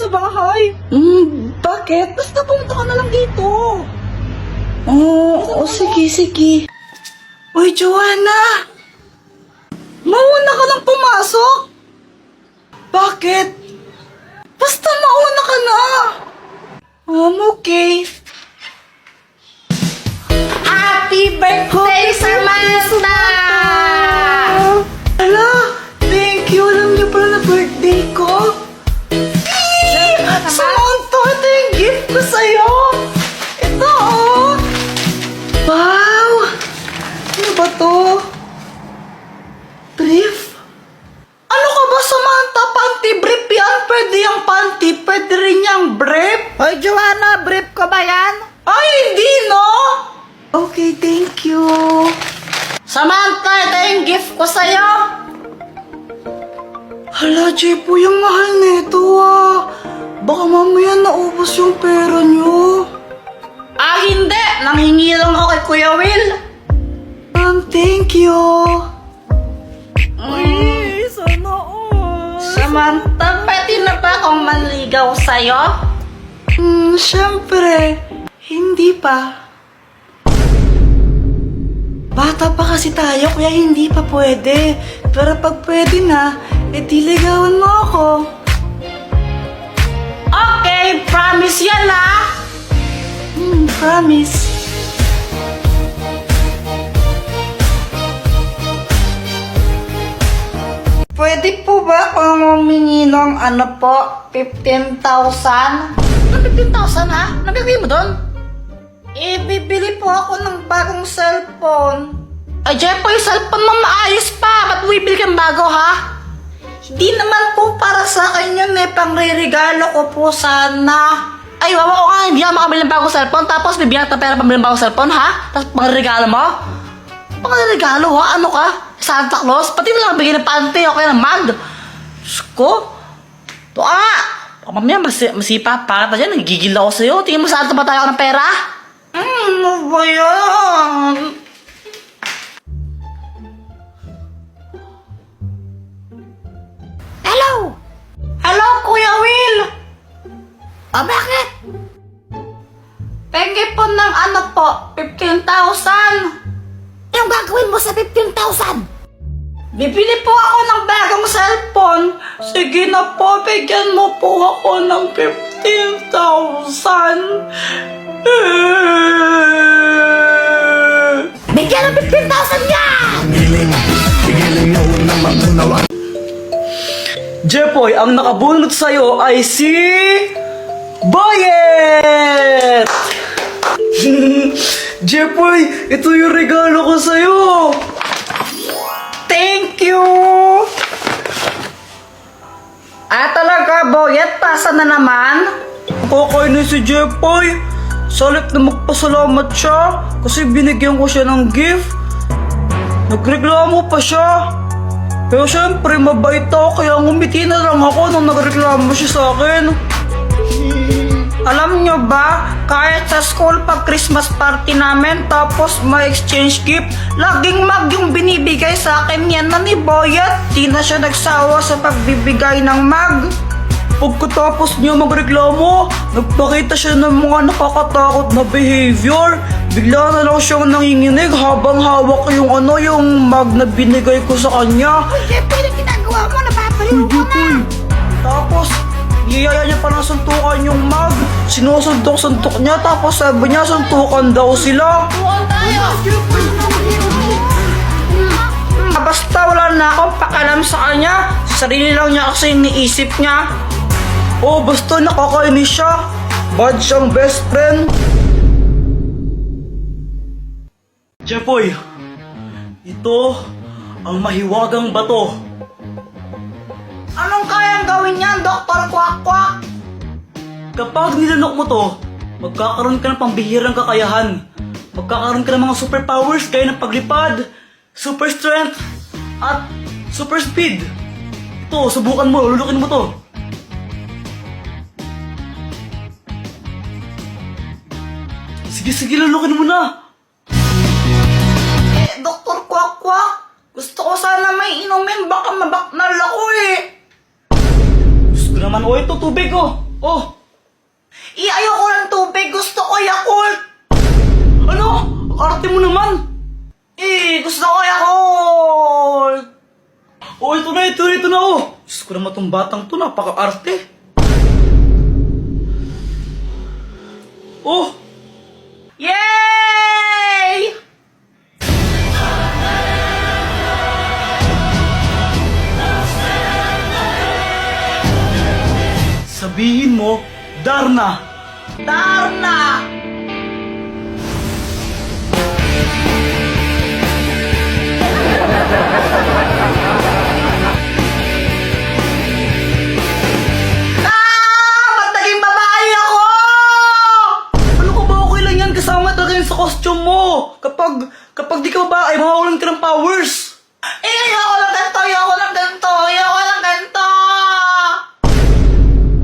sa bahay. Bakit? Basta pumunta ka na lang dito. Sige. Uy, Joanna! Mauna ka lang pumasok. Bakit? Basta mauna ka na. Okay. Happy birthday, Samantha! Hala, thank you. Alam niyo pala na birthday ko. Samantha, ito yung gift ko sa'yo. Ito, oh. Wow! Ano ba to? Brief? Ano ka ba, Samantha? Panty brief yan? Pwede yung panty, pwede rin yung brief. Hoy, Joanna, brief ko ba yan? Ay, hindi, no? Okay, thank you. Samantha, ito yung gift ko sa'yo. Hala, Jepo, yung mahal nito ah. Baka mamaya naubos yung pera niyo. Ah, hindi. Nanghingi lang ako kay Kuya Will. Thank you. Ay, sana all. Samantha, pwede na ba akong manligaw sa'yo? Siyempre. Hindi pa. Bata pa kasi tayo, kaya hindi pa pwede. Pero pag pwede na, ligawan mo ako. Okay, promise yan ah. Promise. Pwede po ba kung humingi ng ano po, 15,000? Ano 15,000 ha? Anong gagawin mo doon? Bibili po ako ng bagong cellphone. Ay, Jepo, yung cellphone mo maayos pa. Ba't bibili kang bago ha? Hindi naman po para sa akin yun eh, pangre-regalo ko po sana. Ay, wawa ko nga, hindi ako makabili ng bagong cellphone. Tapos bibigyan kita pera pambili ng bagong cellphone ha? Tapos pangregalo mo? Pangregalo ha? Ano ka? Santa Claus? Pati mo lang bigyan ng panty o kaya ng mag. Diyos ko. Ito ka nga. Baka mamaya masipa pa kita dyan. Nagigil ako sa'yo. Tingin mo saan ba tayo ng pera? Ano ba yan? Hello? Hello, Kuya Will! O, bakit? Pengi po ng ano po, 15,000. Yung gagawin mo sa 15,000? Bibili po ako ng bagong cellphone. Sige na po, bigyan mo po ako ng 15,000. Bigyan ng 15,000 yan! Jepoy, ang nakabunot sa'yo ay si... Boyet! Jepoy, ito yung regalo ko sa'yo! Thank you! Ah, talaga, Boyet? Pasa na naman? Kakainis si Jepoy. Salit na magpasalamat siya kasi binigyan ko siya ng gift. Nagreklamo pa siya. Pero syempre, mabait ako kaya ngumiti na lang ako nung nagreklamo siya sa akin. Alam nyo ba, kahit sa school pag Christmas party namin tapos may exchange gift, laging mag yung binibigay sa akin yan na ni Boyet. Di na siya nagsawa sa pagbibigay ng mag. Pagkatapos niya magreklamo, nagpakita siya ng mga nakakatakot na behavior. Bigla na lang siyang nanginginig habang hawak yung mag na binigay ko sa kanya. Jepo, yung ginagawa mo, napapaliw ko na! Tapos, niyaya niya pa ng suntukan yung mag. Sinusuntok-suntok niya tapos sabi niya suntukan daw sila. Tuwan tayo! Basta wala na akong pakalam sa kanya. Sarili lang niya kasi iniisip niya. Oh, basta nakakainis siya. Bad siyang best friend. Jepoy, ito ang mahiwagang bato. Anong kayang gawin niyan, Dr. Kwak-Kwak? Kapag nilanok mo to, magkakaroon ka ng pambihirang kakayahan. Magkakaroon ka ng mga superpowers gaya ng paglipad, super strength, at super speed. Ito, subukan mo, lulukin mo to. Sige, lulukin mo na. Dr. Kwak-Kwak, gusto ko sana may inumin, baka mabaknal ako eh. Gusto ko naman, ito tubig oh. Oh, Ayoko ng tubig. Gusto ko Yakult. ano? Ang arte mo naman. Gusto ko Yakult. Oh, ito na, oh. Diyos ko naman tong batang to, napaka-arte. Oh, Yay! sabihin mo, Darna. Darna! Ba't naging babae ako? Ano ka ba, okay lang yan, kasama talaga yun sa costume mo. Kapag di ka babae, mawawalan ka ng powers. Ayoko lang ganito, ayoko lang ganito, ayoko lang ganito.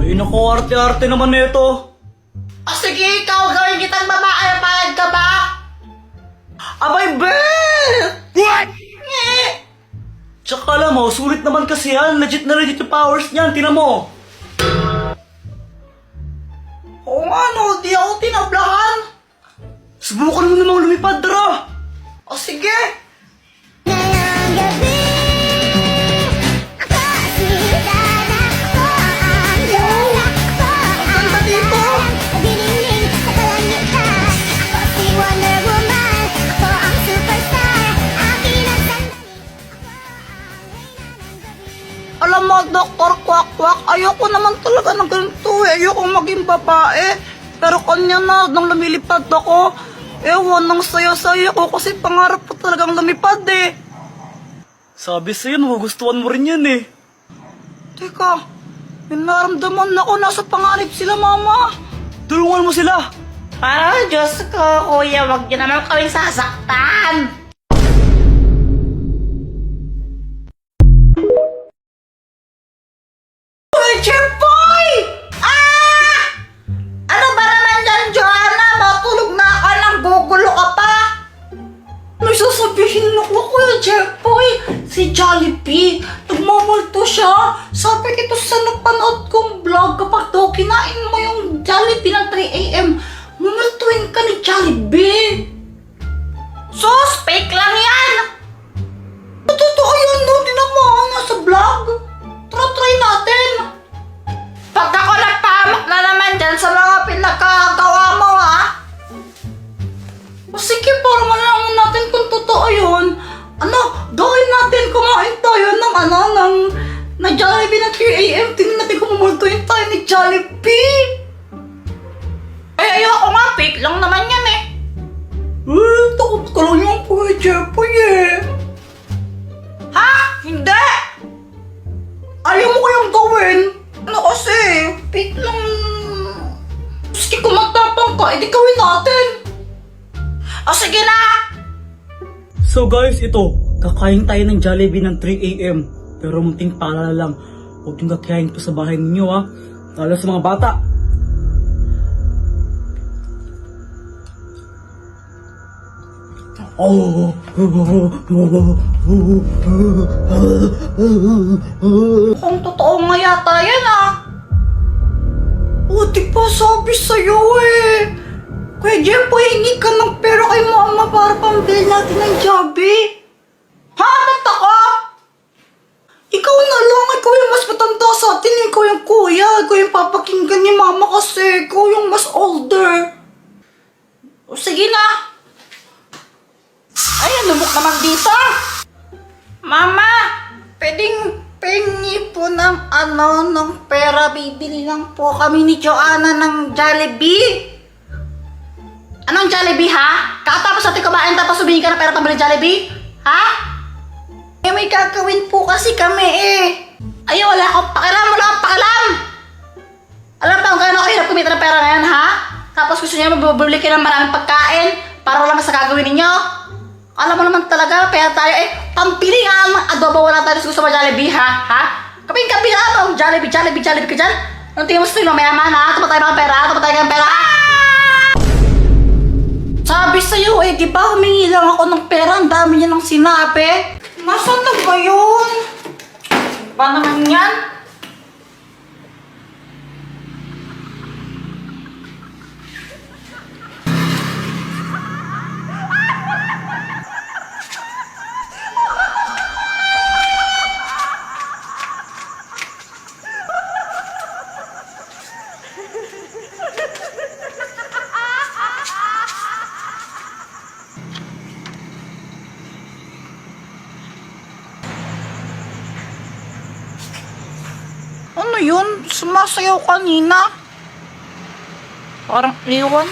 Ay, naku, arte-arte naman nito. O sige, ikaw, gawin kitang babae, payag ka ba? Abay, Beth! What? Tsaka alam mo, sulit naman kasi yan. Legit na legit yung powers niyan, tinan mo. Oo nga no, di ako tinablahan. Subukan mo namang lumipad, Dara. O sige. Ngayong gabi, ako si Dana, ako ang lola, ako ang Ganda dito. nagdilingling sa kalangitan. Ako si Wonder Woman, ako ang superstar, akin ang sandali, ako ang reyna ng gabi. Alam mo, Dr. Kwak-Kwak, ayoko naman talaga ng ganito eh. Ayoko maging babae. Pero kanya na, nang lumilipad ako, ewan, nang saya-saya ko kasi pangarap ko talagang lumipad eh. Sabi sa'yo, magugustuhan mo rin yan eh. Teka, may naramdaman ako, nasa pangarap sila, mama. Tulungan mo sila. Diyos ko, kuya, wag niyo naman kaming sasaktan. Uy, Jeffoy! Ano ba naman yan, Joanna? Matulog na ka ng gugulo ka pa. May sasabihin ako, Kuya Jeffoy. Si Jollibee, nagmamulto siya. Sabi ito sa napanood kong vlog, kapag daw kinain mo yung Jollibee ng 3 a.m., mumultuin ka ni Jollibee. Sus, fake lang yan! Totoo yun, no? Tinan mo, nasa vlog. Try natin. Pag ako nagpahamak na naman dyan sa mga pinagkagawa mo, ha? O sige, para malaman natin kung totoo yun. Ano, gawin natin, kumain tayo ng Jollibee na 3 a.m. Tingnan natin kung mumultuin tayo ni Jollibee. Ay, ayoko nga, fake lang naman yan eh. Takot ka lang yung Kuya Jeffoy eh. Ha? Hindi! Ayaw mo kayang gawin? Ano kasi? Fake lang. Sige, kung magtapang ka, edi gawin natin. O sige na! So guys, ito. Kakain tayo ng Jollibee ng 3 a.m. Pero munting paalala lang. Huwag yung kakain to sa bahay ninyo ha. Lalo sa mga bata. Kung totoo nga yata yan ah. O, di ba sabi sa'yo eh. Kuya Jeffoy, hingi ka ng pera kay mama para pambili natin ng Jollibee. Ha? Tanta ka? Ikaw na lang. Ikaw yung mas matanda sa atin. Ikaw yung kuya. Ikaw yung papakinggan ni mama kasi. Ikaw yung mas older. O, sige na. Ay, lumok naman dito. Mama, pwedeng pengi po ng ng pera. Bibili lang po kami ni Joanna ng Jollibee. Anong Jollibee, ha? Kakatapos natin kumain tapos humingi ka ng pera pambili Jollibee? Ha? Eh, may gagawin po kasi kami eh. Ay, wala akong pakialam. Wala akong pakialam. Alam ba kung gaano kahirap kumita ng pera ngayon, ha? Tapos gusto niya mabibili kayo ng maraming pagkain para wala sa gagawin ninyo? Alam mo naman talaga, pera tayo eh. Pampili nga ang adobo, wala tayo gusto sa Jollibee, ha? Ha? Kaping-kapi na ba? Jollibee ka dyan? Anong tingin mo sa sino? Mayaman, ha? Tapat tayo ng pera, tapat tayo ng pera. Sabi sa'yo eh, di ba humingi lang ako ng pera, ang dami niya ng sinabi. Nasaan na ba yun? Ba naman yan? Ano yun? Sumasayaw kanina. Parang iwan.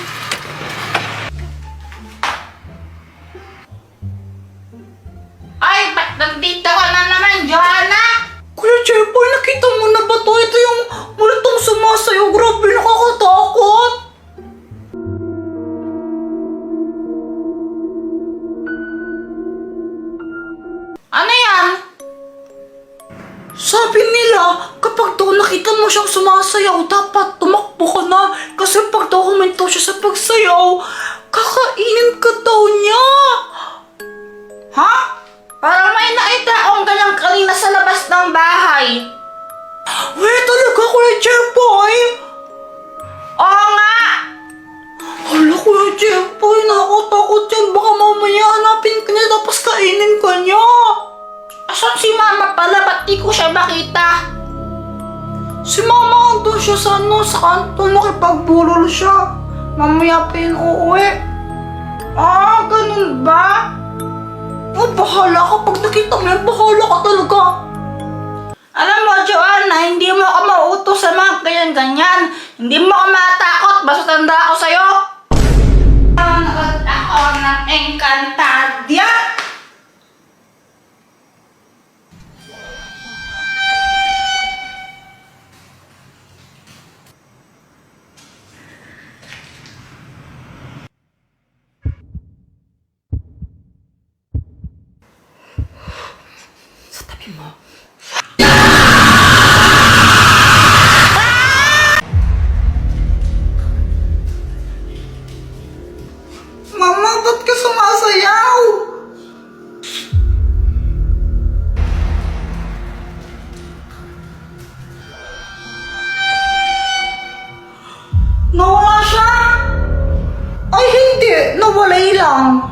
Ay, ba't nandito ka na naman, Joanna? Kuya Jeboy, nakita mo na ba to? Ito yung multong sumasayaw. Grabe, nakakatakot. Ano yan? Sabi nila, kapag daw nakita mo siyang sumasayaw, dapat tumakbo ka na. Kasi pag daw huminto siya sa pagsayaw, kakainin ka daw niya. Ha? Parang may nakita akong ganyan kanina sa labas ng bahay. Wait, talaga, Kuya Jeboy? Oo nga! Hala, Kuya Jeboy, nakakatakot yan. Baka mamaya hanapin ka niya tapos kainin ka niya. Asan si mama pala? Ba't di ko siya makita? Si Mama andun siya sa sa kanto, nakipagbulol siya. Mamaya pa yun uuwi. Ah, ganun ba? Oh, bahala ka. Pag nakita mo yan, bahala ka talaga. Alam mo, Joanna, hindi mo ako mautos sa mga ganyan-ganyan. Hindi mo ako matakot, basta tanda ako sa'yo. Nanood ako ng Encantadia. Mama, ba't ka sumasayaw? Nawala siya? Ay, hindi. Nawalay lang.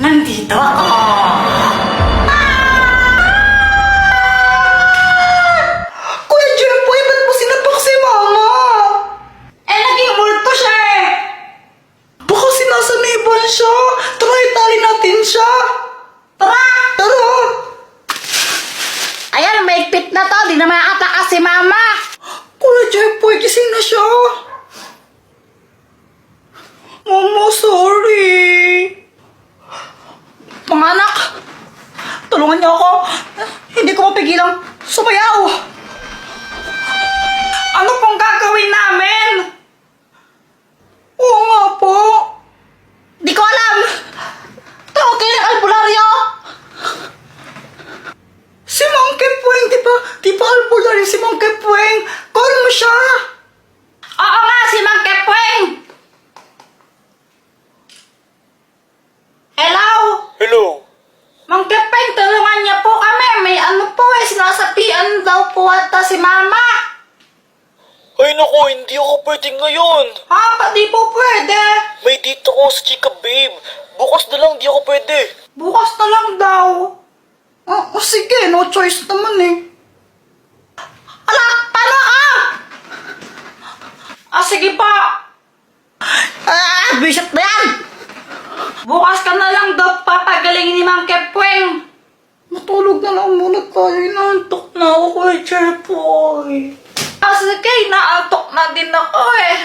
Nandito ako. Kuya Jeboy, ba't mo sinapak si Mama? Eh, naging multo siya eh. Baka sinasaniban siya. Tara, itali natin siya. Tara! Tara. Ayan, maigpit na to. Di na makatakas si mama. Kuya Jeboy, gising na siya. Mama, sorry. Mga anak, tulungan niyo ako. Hindi ko mapigilang sumayaw. Ano pong gagawin namin? Oo nga po. Di ko alam. Tawag kayo ng albularyo. Si Monkey Puwing, di ba albularyo si Monkey Puwing? Call mo siya. Oo nga, si Mang Kepweng. Hello? Hello? Mang Kepweng, tulungan niya po kami. May ano po eh, sinasapian daw po ata si Mama. Ay naku, hindi ako pwede ngayon. Ha? Ba't di po pwede? May dito ko sa chika babe. Bukas na lang, di ako pwede. Bukas na lang daw. Sige, no choice naman eh. Ala, paano ka? Sige pa. Bishop na yan. Bukas ka na lang daw papagalingin ni Mang Kepweng. Matulog na lang muna tayo. Inaantok na ako, Kuya Jeboy. Sige, naantok na din ako eh.